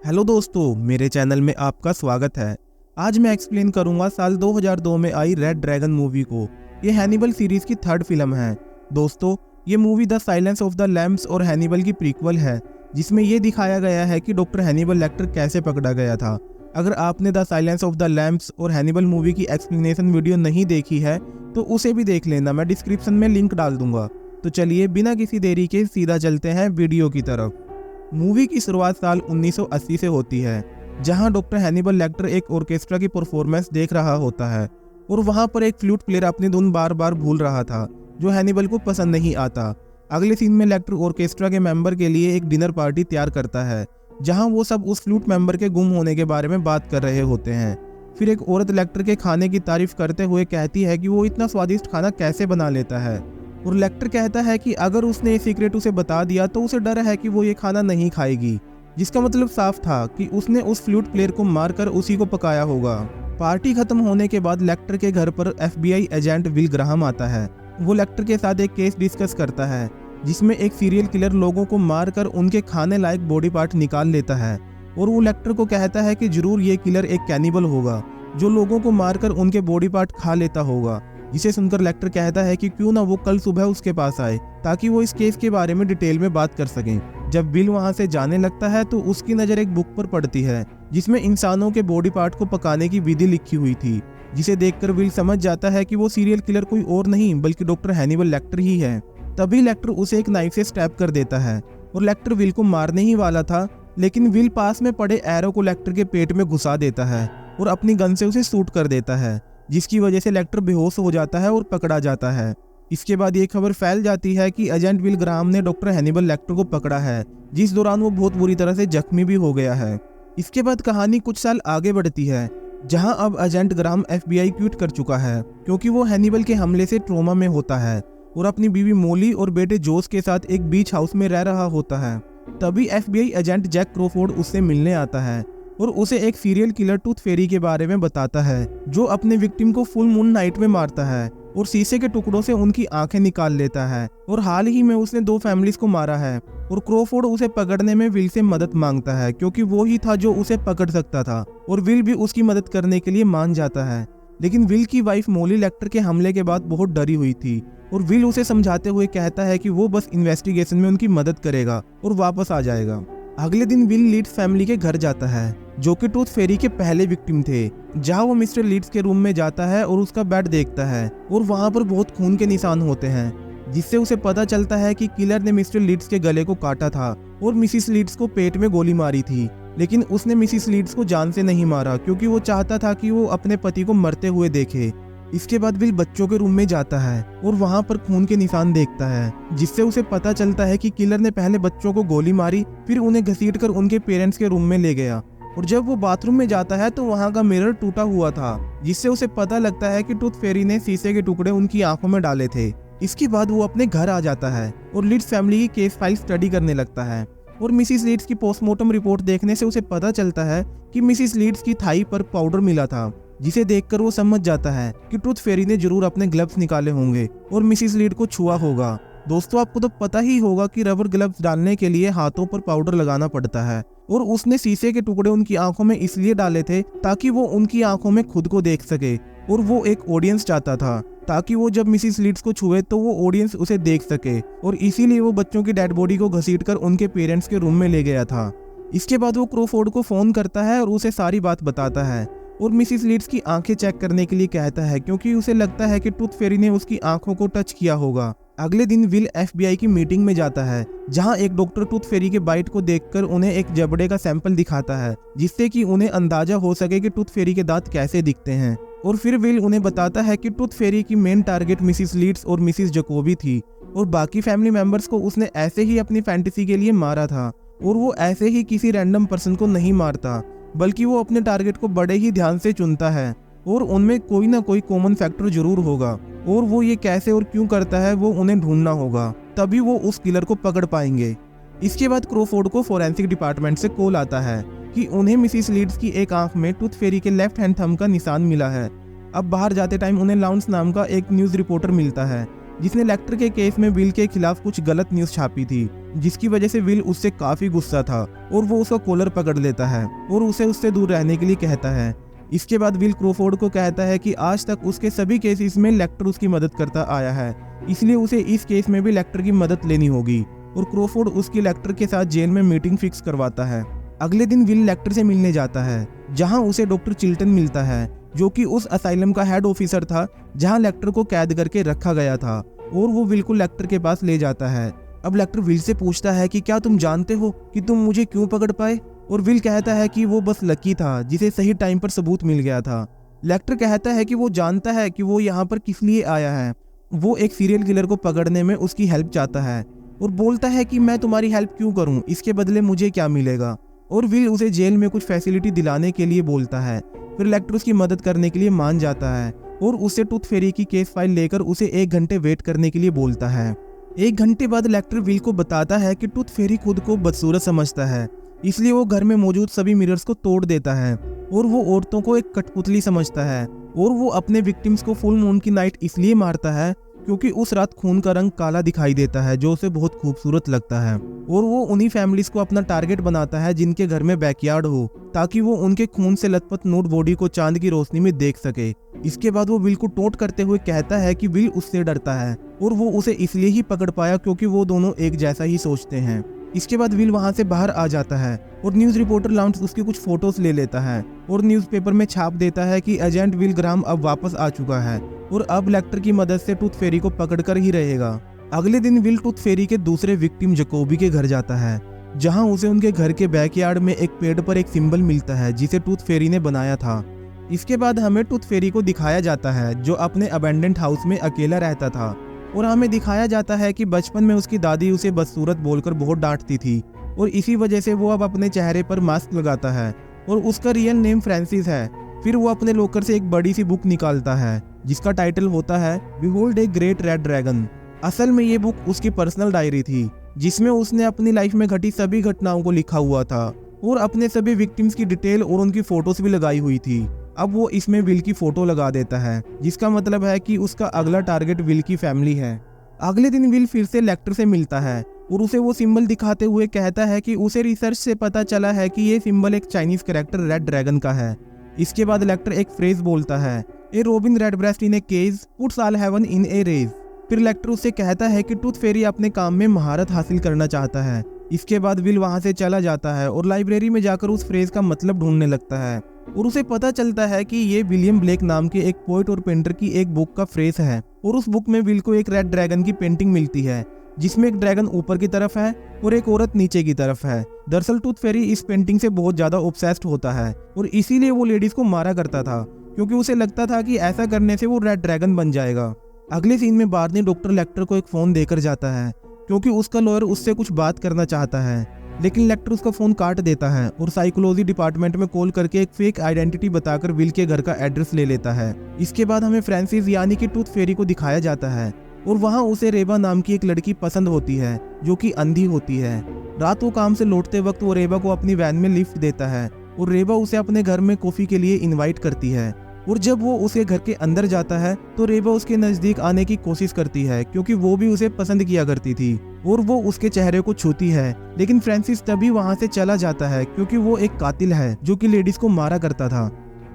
Hello दोस्तों, मेरे channel में आपका स्वागत है। आज मैं एक्सप्लेन करूंगा साल 2002 में आई रेड ड्रैगन मूवी को। ये हैनिबल सीरीज की थर्ड फिल्म है। दोस्तों, ये movie the silence of the Lamb's और हैनिबल की प्रीक्वल है, जिसमें ये दिखाया गया है कि डॉक्टर हैनिबल लेक्टर कैसे पकड़ा गया था। अगर आपने the silence of the Lamb's और हैनिबल मूवी की एक्सप्लेनेशन वीडियो नहीं देखी है तो उसे भी देख लेना, मैं डिस्क्रिप्शन में लिंक डाल दूंगा। तो चलिए बिना किसी देरी के सीधा चलते हैं वीडियो की तरफ। मूवी की शुरुआत साल 1980 से होती है, जहां डॉक्टर हैनिबल लेक्टर एक ऑर्केस्ट्रा की परफॉर्मेंस देख रहा होता है और वहां पर एक फ्लूट प्लेयर अपनी धुन बार बार भूल रहा था, जो हैनिबल को पसंद नहीं आता। अगले सीन में लेक्टर ऑर्केस्ट्रा के मेंबर के लिए एक डिनर पार्टी तैयार करता है, जहां वो सब उस फ्लूट मेंबर के गुम होने के बारे में बात कर रहे होते हैं। फिर एक औरत लेक्टर के खाने की तारीफ करते हुए कहती है कि वो इतना स्वादिष्ट खाना कैसे बना लेता है, और लेक्टर कहता है कि अगर उसने ये सीक्रेट उसे बता दिया तो उसे डर है कि वो ये खाना नहीं खाएगी, जिसका मतलब साफ था कि उसने उस फ्लूट प्लेयर को मारकर उसी को पकाया होगा। पार्टी खत्म होने के बाद लेक्टर के घर पर FBI एजेंट विल ग्राहम आता है। वो लेक्टर के साथ एक केस डिस्कस करता है, जिसमें एक सीरियल किलर लोगों को मारकर उनके खाने लायक बॉडी पार्ट निकाल लेता है, और वो लेक्टर को कहता है कि जरूर ये किलर एक कैनिबल होगा जो लोगों को मारकर उनके बॉडी पार्ट खा लेता होगा। जिसे सुनकर लेक्टर कहता है कि क्यों ना वो कल सुबह उसके पास आए, ताकि वो इस केस के बारे में डिटेल में बात कर सकें। जब विल वहां से जाने लगता है तो उसकी नज़र एक बुक पर पड़ती है, जिसमें इंसानों के बॉडी पार्ट को पकाने की विधि लिखी हुई थी, जिसे देखकर विल समझ जाता है कि वो सीरियल किलर कोई और नहीं बल्कि डॉक्टर हैनिबल लेक्टर ही है। तभी लेक्टर उसे एक नाइफ से स्टैब कर देता है और लेक्टर विल को मारने ही वाला था, लेकिन विल पास में पड़े एरो को लेक्टर के पेट में घुसा देता है और अपनी गन से उसे शूट कर देता है, जिसकी वजह से लेक्टर बेहोश हो जाता है और पकड़ा जाता है। इसके बाद ये खबर फैल जाती है कि एजेंट विल ग्राहम ने डॉक्टर हैनिबल लेक्टर को पकड़ा है, जिस दौरान वो बहुत बुरी तरह से जख्मी भी हो गया है। इसके बाद कहानी कुछ साल आगे बढ़ती है, जहां अब एजेंट ग्राहम FBI क्विट कर चुका है, क्योंकि वो हैनिबल के हमले से ट्रोमा में होता है और अपनी बीवी मोली और बेटे जोस के साथ एक बीच हाउस में रह रहा होता है। तभी FBI एजेंट जैक क्रॉफोर्ड उससे मिलने आता है और उसे एक सीरियल किलर टूथ फेरी के बारे में बताता है, जो अपने विक्टिम को फुल मून नाइट में मारता है और शीशे के टुकड़ों से उनकी आंखें निकाल लेता है, और हाल ही में उसने 2 फैमिलीज को मारा है। और क्रॉफोर्ड उसे पकड़ने में विल से मदद मांगता है, क्योंकि वो ही था जो उसे पकड़ सकता था, और विल भी उसकी मदद करने के लिए मान जाता है। लेकिन विल की वाइफ मोली लेक्टर के हमले के बाद बहुत डरी हुई थी, और विल उसे समझाते हुए कहता है कि वो बस इन्वेस्टिगेशन में उनकी मदद करेगा और वापस आ जाएगा। अगले दिन विल लीड्स फैमिली के घर जाता है, जो कि टूथ फेरी के पहले विक्टिम थे, जहां वो मिस्टर लीड्स के रूम में जाता है और उसका बेड देखता है, और वहां पर बहुत खून के निशान होते हैं, जिससे उसे पता चलता है कि किलर ने मिस्टर लीड्स के गले को काटा था और मिसिस लीड्स को पेट में गोली मारी थी। लेकिन उसने मिसिस लीड्स को जान से नहीं मारा, क्योंकि वो चाहता था कि वो अपने पति को मरते हुए देखे। इसके बाद विल बच्चों के रूम में जाता है और वहां पर खून के निशान देखता है, जिससे उसे पता चलता है कि किलर ने पहले बच्चों को गोली मारी, फिर उन्हें घसीटकर उनके पेरेंट्स के रूम में ले गया। और जब वो बाथरूम में जाता है तो वहां का मिरर टूटा हुआ था, जिससे उसे पता लगता है कि टूथ फेरी ने शीशे के टुकड़े उनकी आंखों में डाले थे। इसके बाद वो अपने घर आ जाता है और लीड्स फैमिली की केस फाइल स्टडी करने लगता है, और मिसिस लीड्स की पोस्टमार्टम रिपोर्ट देखने से उसे पता चलता है कि मिसिस लीड्स की थाई पर पाउडर मिला था, जिसे देखकर वो समझ जाता है कि टूथ फेरी ने जरूर अपने ग्लव्स निकाले होंगे और मिसिस लीड को छुआ होगा। दोस्तों, आपको तो पता ही होगा कि रबर ग्लव्स डालने के लिए हाथों पर पाउडर लगाना पड़ता है, और उसने शीशे के टुकड़े उनकी आंखों में इसलिए डाले थे ताकि वो उनकी आंखों में खुद को देख सके, और वो एक ऑडियंस चाहता था, ताकि वो जब मिसिस लीड्स को छुए तो वो ऑडियंस उसे देख सके, और इसीलिए वो बच्चों की डेड बॉडी को घसीटकर उनके पेरेंट्स के रूम में ले गया था। इसके बाद वो क्रॉफोर्ड को फोन करता है और उसे सारी बात बताता है, और मिसिस लीड्स की आंखें चेक करने के लिए कहता है, क्योंकि उसे लगता है कि टूथ फेरी ने उसकी आंखों को टच किया होगा। अगले दिन विल FBI की मीटिंग में जाता है, जहां एक डॉक्टर टूथ फेरी के बाइट को देखकर उन्हें एक जबड़े का सैंपल दिखाता है, जिससे कि उन्हें अंदाजा हो सके कि टूथ फेरी के दांत कैसे दिखते हैं। और फिर विल उन्हें बताता है कि टूथ फेरी की मेन टारगेट मिसिस लीड्स और मिसिस जकोबी थी, और बाकी फैमिली मेंबर्स को उसने ऐसे ही अपनी फैंटेसी के लिए मारा था, और वो ऐसे ही किसी रैंडम पर्सन को नहीं मारता, बल्कि वो अपने टारगेट को बड़े ही ध्यान से चुनता है, और उनमें कोई ना कोई कॉमन फैक्टर जरूर होगा, और वो ये कैसे और क्यों करता है वो उन्हें ढूंढना होगा, तभी वो उस किलर को पकड़ पाएंगे। इसके बाद क्रॉफोर्ड को फोरेंसिक डिपार्टमेंट से कॉल आता है कि उन्हें मिसिस लीड्स की एक आंख में टूथ फेरी के लेफ्ट हैंड थंब का निशान मिला है। अब बाहर जाते टाइम उन्हें लाउंस नाम का एक न्यूज रिपोर्टर मिलता है, जिसने लेक्टर के केस में विल के खिलाफ कुछ गलत न्यूज छापी थी, जिसकी वजह से विल उससे काफी गुस्सा था और वो उसका कॉलर पकड़ लेता है और उसे उससे दूर रहने के लिए कहता है। इसके बाद विल क्रोफोर्ड को कहता है कि आज तक उसके सभी केसेस में लेक्टर उसकी मदद करता आया है, इसलिए उसे इस केस में भी लेक्टर की मदद लेनी होगी। और क्रोफोर्ड उसकी लेक्टर के साथ जेल में मीटिंग फिक्स करवाता है। अगले दिन विल लेक्टर से मिलने जाता है, जहां उसे डॉक्टर चिल्टन मिलता है, जो कि उस असाइलम का हेड ऑफिसर था जहां लेक्टर को कैद करके रखा गया था, और वो विल को लेक्टर के पास ले जाता है। अब लेक्टर विल से पूछता है कि क्या तुम जानते हो कि तुम मुझे क्यों पकड़ पाए, और विल कहता है कि वो बस लकी था जिसे सही टाइम पर सबूत मिल गया था। लेक्टर कहता है कि वो जानता है कि वो यहाँ पर किस लिए आया है, वो एक सीरियल किलर को पकड़ने में उसकी हेल्प चाहता है, और बोलता है कि मैं तुम्हारी हेल्प क्यों करूं, इसके बदले मुझे क्या मिलेगा। और विल उसे जेल में कुछ फैसिलिटी दिलाने के लिए बोलता है। फिर लेक्टर उसकी मदद करने के लिए मान जाता है और उससे टूथ फेरी की केस फाइल लेकर उसे 1 घंटे वेट करने के लिए बोलता है। 1 घंटे बाद लेक्टर विल को बताता है कि टूथ फेरी खुद को बदसूरत समझता है, इसलिए वो घर में मौजूद सभी मिरर्स को तोड़ देता है, और वो औरतों को एक कठपुतली समझता है, और वो अपने विक्टिम्स को फुल मून की नाइट इसलिए मारता है क्योंकि उस रात खून का रंग काला दिखाई देता है, जो उसे बहुत खूबसूरत लगता है। और वो उन्हीं फैमिलीज को अपना टारगेट बनाता है जिनके घर में बैकयार्ड हो, ताकि वो उनके खून से लथपथ नूड बॉडी को चांद की रोशनी में देख सके। इसके बाद वो विल को टोंट करते हुए कहता है कि विल उससे डरता है और वो उसे इसलिए ही पकड़ पाया क्योंकि वो दोनों एक जैसा ही सोचते हैं। इसके बाद विल वहां से बाहर आ जाता है और न्यूज रिपोर्टर लाउंस उसकी कुछ फोटोज ले लेता है और न्यूज़पेपर में छाप देता है कि एजेंट विल ग्राहम अब वापस आ चुका है और अब लेक्टर की मदद से टूथ फेरी को पकड़कर ही रहेगा। अगले दिन विल टूथ फेरी के दूसरे विक्टिम जकोबी के घर जाता है, जहां उसे उनके घर के बैकयार्ड में एक पेड़ पर एक सिंबल मिलता है जिसे टूथ फेरी ने बनाया था। इसके बाद हमें टूथ फेरी को दिखाया जाता है जो अपने अबेंडेंट हाउस में अकेला रहता था, और हमें दिखाया जाता है कि बचपन में उसकी दादी उसे बदसूरत बोलकर बहुत डांटती थी और इसी वजह से वो अब अपने चेहरे पर मास्क लगाता है और उसका रियल नेम फ्रांसिस है। फिर वो अपने लॉकर से एक बड़ी सी बुक निकालता है जिसका टाइटल होता है behold a great red dragon. असल में ये बुक उसकी पर्सनल डायरी थी जिसमें उसने अपनी लाइफ में घटी सभी घटनाओं को लिखा हुआ था और अपने सभी विक्टिम्स की डिटेल और उनकी फोटोज भी लगाई हुई थी। अब वो इसमें विल की फोटो लगा देता है, जिसका मतलब है कि उसका अगला टारगेट विल की फैमिली है। अगले दिन विल फिर से लेक्टर से मिलता है और उसे वो सिंबल दिखाते हुए कहता है कि उसे रिसर्च से पता चला है कि ये सिंबल एक चाइनीज कैरेक्टर रेड ड्रैगन का है। इसके बाद लेक्टर एक फ्रेज बोलता है, a robin redbreast in a cage puts all heaven in a rage. फिर लेक्टर उससे कहता है कि टूथ फेरी अपने काम में महारत हासिल करना चाहता है। इसके बाद विल वहां से चला जाता है और लाइब्रेरी में जाकर उस फ्रेज का मतलब ढूंढने लगता है और उसे पता चलता है कि ये विलियम ब्लेक नाम के एक पोएट और पेंटर की एक बुक का फ्रेज है और उस बुक में विल को एक रेड ड्रैगन की पेंटिंग मिलती है जिसमें एक ड्रैगन ऊपर की तरफ है और एक औरत नीचे की तरफ है। दरअसल टूथ फेरी इस पेंटिंग से बहुत ज्यादा ऑब्सेस्ड होता है और इसीलिए वो लेडीज को मारा करता था क्योंकि उसे लगता था कि ऐसा करने से वो रेड ड्रैगन बन जाएगा। अगले सीन में बार्नी डॉक्टर लेक्टर को एक फोन देकर जाता है क्योंकि उसका लॉयर उससे कुछ बात करना चाहता है, लेकिन लेक्टर उसका फोन काट देता है और साइकोलॉजी डिपार्टमेंट में कॉल करके एक फेक आइडेंटिटी बताकर विल के घर का एड्रेस ले लेता है। इसके बाद हमें फ्रांसिस यानी कि टूथ फेरी को दिखाया जाता है और वहां उसे रेबा नाम की एक लड़की पसंद होती है जो कि अंधी होती है। रात को काम से लौटते वक्त वो रेबा को अपनी वैन में लिफ्ट देता है और रेबा उसे अपने घर में कॉफी के लिए इनवाइट करती है और जब वो उसके घर के अंदर जाता है तो रेबा उसके नजदीक आने की कोशिश करती है क्योंकि वो भी उसे पसंद किया करती थी और वो उसके चेहरे को छूती है, लेकिन फ्रांसिस तभी वहां से चला जाता है क्योंकि वो एक कातिल है जो कि लेडीज को मारा करता था।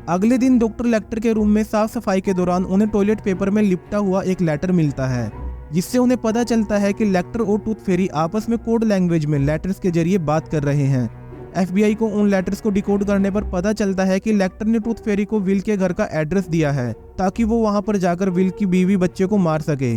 अगले दिन डॉक्टर लेक्टर के रूम में साफ सफाई के दौरान उन्हें टॉयलेट पेपर में लिपटा हुआ एक लेटर मिलता है जिससे उन्हें पता चलता है कि लेक्टर और टूथ फेरी आपस में कोड लैंग्वेज में लेटर्स के जरिए बात कर रहे हैं। FBI को उन लेटर्स को डिकोड करने पर पता चलता है कि लेक्टर ने टूथ फेरी को विल के घर का एड्रेस दिया है ताकि वो वहां पर जाकर विल की बीवी बच्चे को मार सके।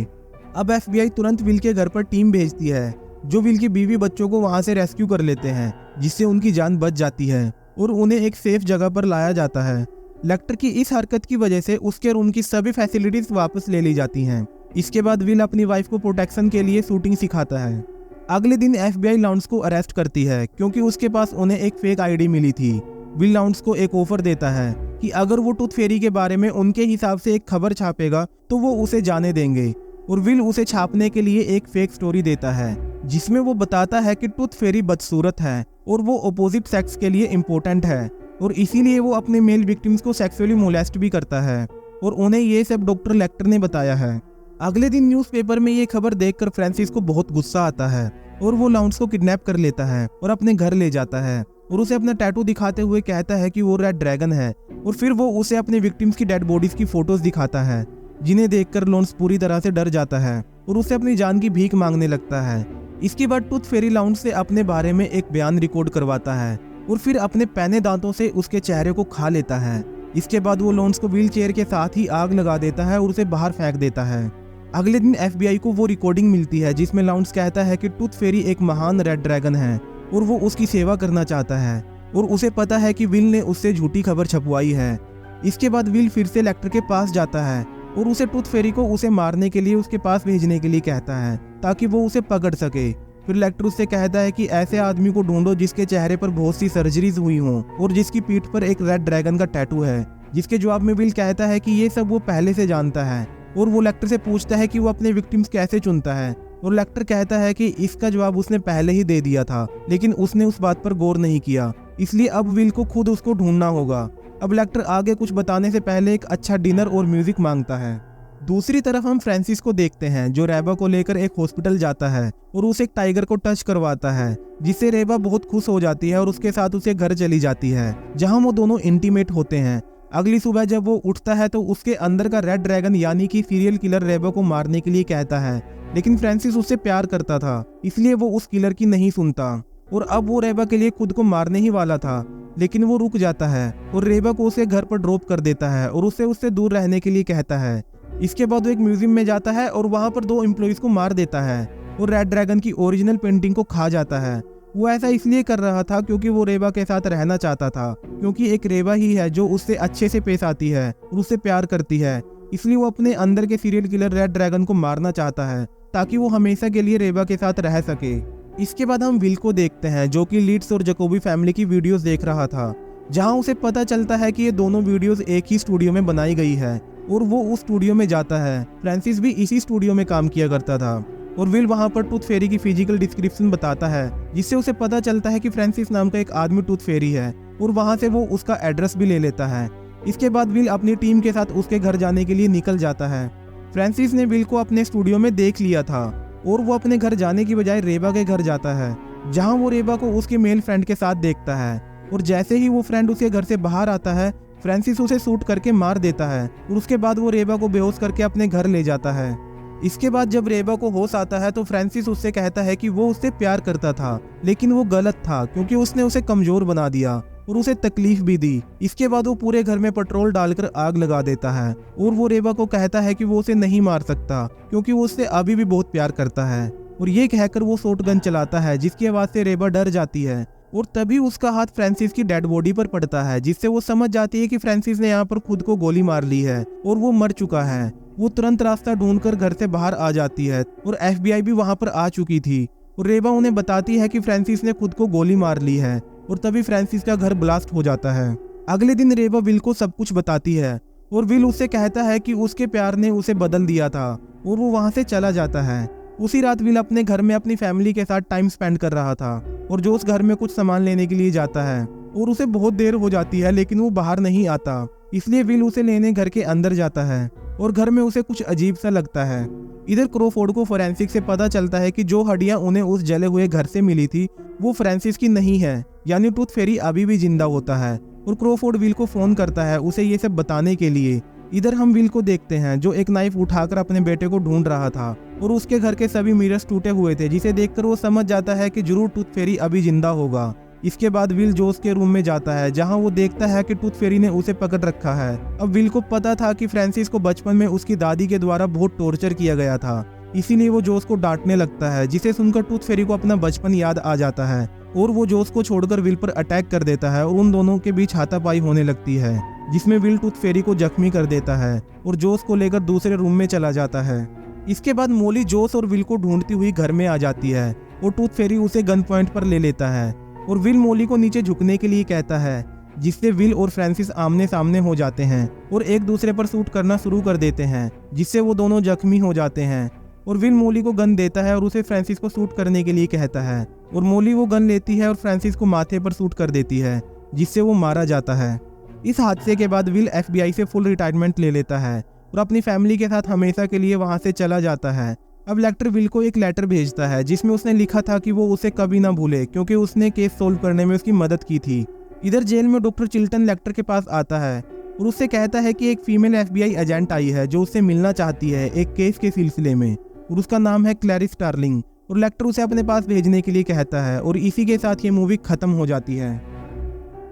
अब FBI तुरंत विल के घर पर टीम भेजती है जो विल की बीवी बच्चों को वहां से रेस्क्यू कर लेते हैं जिससे उनकी जान बच जाती है और उन्हें एक सेफ जगह पर लाया जाता है। लेक्टर की इस हरकत की वजह से उसके रूम की सभी फैसिलिटीज वापस ले ली जाती हैं। इसके बाद विल अपनी वाइफ को प्रोटेक्शन के लिए शूटिंग सिखाता है। अगले दिन FBI लाउंस को अरेस्ट करती है क्योंकि उसके पास उन्हें एक फेक ID मिली थी। विल लाउंस को एक ऑफर देता है कि अगर वो टूथ फेरी के बारे में उनके हिसाब से एक खबर छापेगा तो वो उसे जाने देंगे और विल उसे छापने के लिए एक फेक स्टोरी देता है जिसमें वो बताता है कि टूथ फेरी बदसूरत है और वो अपोजिट सेक्स के लिए इम्पोर्टेंट है और इसीलिए वो अपने मेल विक्टिम्स को सेक्सुअली मोलेस्ट भी करता है और उन्हें ये सब डॉक्टर लेक्टर ने बताया है। अगले दिन न्यूज़पेपर में ये खबर देखकर फ्रांसिस को बहुत गुस्सा आता है और वो लाउंस को किडनैप कर लेता है और अपने घर ले जाता है और उसे अपना टैटू दिखाते हुए कहता है कि वो रेड ड्रैगन है। और फिर वो उसे अपने विक्टिम्स की डेड बॉडीज की फोटोज दिखाता है, जिन्हें देखकर लाउंस पूरी तरह से डर जाता है और उसे अपनी जान की भीख मांगने लगता है। इसके बाद टूथ फेरी लाउंस से अपने बारे में एक बयान रिकॉर्ड करवाता है और फिर अपने पैने दांतों से उसके चेहरे को खा लेता है। इसके बाद वो लाउंस को व्हील चेयर के साथ ही आग लगा देता है और उसे बाहर फेंक देता है। अगले दिन FBI को वो रिकॉर्डिंग मिलती है जिसमें लाउंस कहता है कि टूथ फेरी एक महान रेड ड्रैगन है और वो उसकी सेवा करना चाहता है और उसे पता है कि विल ने उससे झूठी खबर छपवाई है। इसके बाद विल फिर से लेक्टर के पास जाता है और उसे टूथ फेरी को उसे मारने के लिए उसके पास भेजने के लिए कहता है ताकि वो उसे पकड़ सके। फिर लेक्टर उससे कहता है कि ऐसे आदमी को ढूंढो जिसके चेहरे पर बहुत सी सर्जरीज हुई हों और जिसकी पीठ पर एक रेड ड्रैगन का टैटू है। जिसके जवाब में विल कहता है कि ये सब वो पहले से जानता है और वो लेक्टर से पूछता है कि वो अपने विक्टिम्स कैसे चुनता है और लेक्टर कहता है कि इसका जवाब उसने पहले ही दे दिया था, लेकिन उसने उस बात पर गौर नहीं किया, इसलिए अब विल को खुद उसको ढूंढना होगा। अब लेक्टर आगे कुछ बताने से पहले एक अच्छा डिनर और म्यूजिक मांगता है। दूसरी तरफ हम फ्रांसिस को देखते हैं जो रेबा को लेकर एक हॉस्पिटल जाता है और उसे एक टाइगर को टच करवाता है, जिससे रेबा बहुत खुश हो जाती है और उसके साथ उसे घर चली जाती है, जहां वो दोनों इंटीमेट होते हैं। अगली सुबह जब वो उठता है तो उसके अंदर का रेड ड्रैगन यानी कि सीरियल किलर रेबा को मारने के लिए कहता है, लेकिन फ्रांसिस उससे प्यार करता था, इसलिए वो उस किलर की नहीं सुनता और अब वो रेबा के लिए खुद को मारने ही वाला था, लेकिन वो रुक जाता है और रेबा को उसके घर पर ड्रॉप कर देता है और उससे दूर रहने के लिए कहता है। इसके बाद वो एक म्यूजियम में जाता है और वहां पर 2 एम्प्लॉइज को मार देता है और रेड ड्रैगन की ओरिजिनल पेंटिंग को खा जाता है। वो ऐसा इसलिए कर रहा था क्योंकि वो रेबा के साथ रहना चाहता था, क्योंकि एक रेबा ही है जो उससे अच्छे से पेश आती है और उससे प्यार करती है, इसलिए वो अपने अंदर के सीरियल किलर रेड ड्रैगन को मारना चाहता है ताकि वो हमेशा के लिए रेबा के साथ रह सके। इसके बाद हम विल को देखते हैं जो कि लीड्स और जकोबी फैमिली की वीडियोस देख रहा था, जहां उसे पता चलता है कि ये दोनों वीडियोस एक ही स्टूडियो में बनाई गई है और वो उस स्टूडियो में जाता है। फ्रांसिस भी इसी स्टूडियो में काम किया करता था और विल वहां पर टूथ फेरी की फिजिकल डिस्क्रिप्शन बताता है, जिससे उसे पता चलता है कि फ्रांसिस नाम का एक आदमी टूथ फेरी है और वहां से वो उसका एड्रेस भी ले लेता है। इसके बाद विल अपनी टीम के साथ उसके घर जाने के लिए निकल जाता है। फ्रांसिस ने विल को अपने स्टूडियो में देख लिया था और वो अपने घर जाने की बजाय रेबा के घर जाता है, जहां वो रेबा को उसके मेल फ्रेंड के साथ देखता है और जैसे ही वो फ्रेंड उसके घर से बाहर आता है, फ्रांसिस उसे शूट करके मार देता है और उसके बाद वो रेबा को बेहोश करके अपने घर ले जाता है। इसके बाद जब रेबा को होश आता है तो फ्रांसिस उससे कहता है कि वो उससे प्यार करता था, लेकिन वो गलत था क्योंकि उसने उसे कमजोर बना दिया और उसे तकलीफ भी दी। इसके बाद वो पूरे घर में पेट्रोल डालकर आग लगा देता है और वो रेबा को कहता है कि वो उसे नहीं मार सकता क्योंकि वो उससे अभी भी बहुत प्यार करता है और ये कहकर वो शॉटगन चलाता है, जिसकी आवाज से रेबा डर जाती है और तभी उसका हाथ फ्रांसिस की डेड बॉडी पर पड़ता है, जिससे वो समझ जाती है कि फ्रांसिस ने यहाँ पर खुद को गोली मार ली है और वो मर चुका है। वो तुरंत रास्ता ढूंढकर घर से बाहर आ जाती है और FBI भी वहां पर आ चुकी थी और रेबा उन्हें बताती है कि फ्रांसिस ने खुद को गोली मार ली है और तभी फ्रांसिस का घर ब्लास्ट हो जाता है। अगले दिन रेबा विल को सब कुछ बताती है और विल उससे कहता है कि उसके प्यार ने उसे बदल दिया था और वो वहां से चला जाता है। उसी रात विल अपने घर में अपनी फैमिली के साथ टाइम स्पेंड कर रहा था और जो उस घर में कुछ सामान लेने के लिए जाता है और उसे बहुत देर हो जाती है, लेकिन वो बाहर नहीं आता, इसलिए विल उसे लेने घर के अंदर जाता है और घर में उसे कुछ अजीब सा लगता है। इधर क्रोफोर्ड को फोरेंसिक से पता चलता है कि जो हड्डियां उन्हें उस जले हुए घर से मिली थी वो फ्रांसिस की नहीं है, यानी टूथ फेरी अभी भी जिंदा होता है और क्रोफोर्ड विल को फोन करता है उसे ये सब बताने के लिए। इधर हम विल को देखते हैं जो एक नाइफ उठाकर अपने बेटे को ढूंढ रहा था और उसके घर के सभी मिरर्स टूटे हुए थे, जिसे देखकर वो समझ जाता है कि जरूर टूथ फेरी अभी जिंदा होगा। इसके बाद विल जोस के रूम में जाता है जहां वो देखता है कि टूथ फेरी ने उसे पकड़ रखा है। अब विल को पता था कि फ्रांसिस को बचपन में उसकी दादी के द्वारा बहुत टॉर्चर किया गया था, इसीलिए वो जोस को डांटने लगता है, जिसे सुनकर टूथ फेरी को अपना बचपन याद आ जाता है और वो जोस को छोड़कर विल पर अटैक कर देता है और उन दोनों के बीच हाथापाई होने लगती है, जिसमें विल टूथ फेरी को जख्मी कर देता है और जोस को लेकर दूसरे रूम में चला जाता है। इसके बाद मोली जोस और विल को ढूंढती हुई घर में आ जाती है और टूथ फेरी उसे गन पॉइंट पर ले लेता है और विल मोली को नीचे झुकने के लिए कहता है, जिससे विल और फ्रांसिस आमने सामने हो जाते हैं और एक दूसरे पर शूट करना शुरू कर देते हैं, जिससे वो दोनों जख्मी हो जाते हैं और विल मोली को गन देता है और उसे फ्रांसिस को शूट करने के लिए कहता है और मोली वो गन लेती है और फ्रांसिस को माथे पर शूट कर देती है, जिससे वो मारा जाता है। इस हादसे के बाद विल FBI से फुल रिटायरमेंट ले लेता है और अपनी फैमिली के साथ हमेशा के लिए वहाँ से चला जाता है। अब लेक्टर विल को एक लेटर भेजता है जिसमें उसने लिखा था कि वो उसे कभी ना भूले क्योंकि उसने केस सोल्व करने में उसकी मदद की थी। इधर जेल में डॉक्टर चिल्टन लेक्टर के पास आता है और उससे कहता है कि एक फीमेल FBI एजेंट आई है जो उससे मिलना चाहती है एक केस के सिलसिले में, और उसका नाम है क्लैरिस स्टार्लिंग, और लेक्टर उसे अपने पास भेजने के लिए कहता है और इसी के साथ ये मूवी खत्म हो जाती है।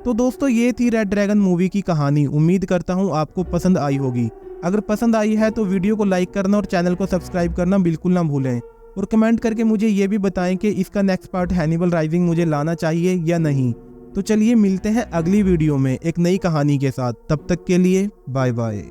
तो दोस्तों ये थी रेड ड्रैगन मूवी की कहानी। उम्मीद करता हूँ आपको पसंद आई होगी। अगर पसंद आई है तो वीडियो को लाइक करना और चैनल को सब्सक्राइब करना बिल्कुल ना भूलें, और कमेंट करके मुझे ये भी बताएं कि इसका नेक्स्ट पार्ट हैनिबल राइजिंग मुझे लाना चाहिए या नहीं। तो चलिए मिलते हैं अगली वीडियो में एक नई कहानी के साथ। तब तक के लिए बाय बाय।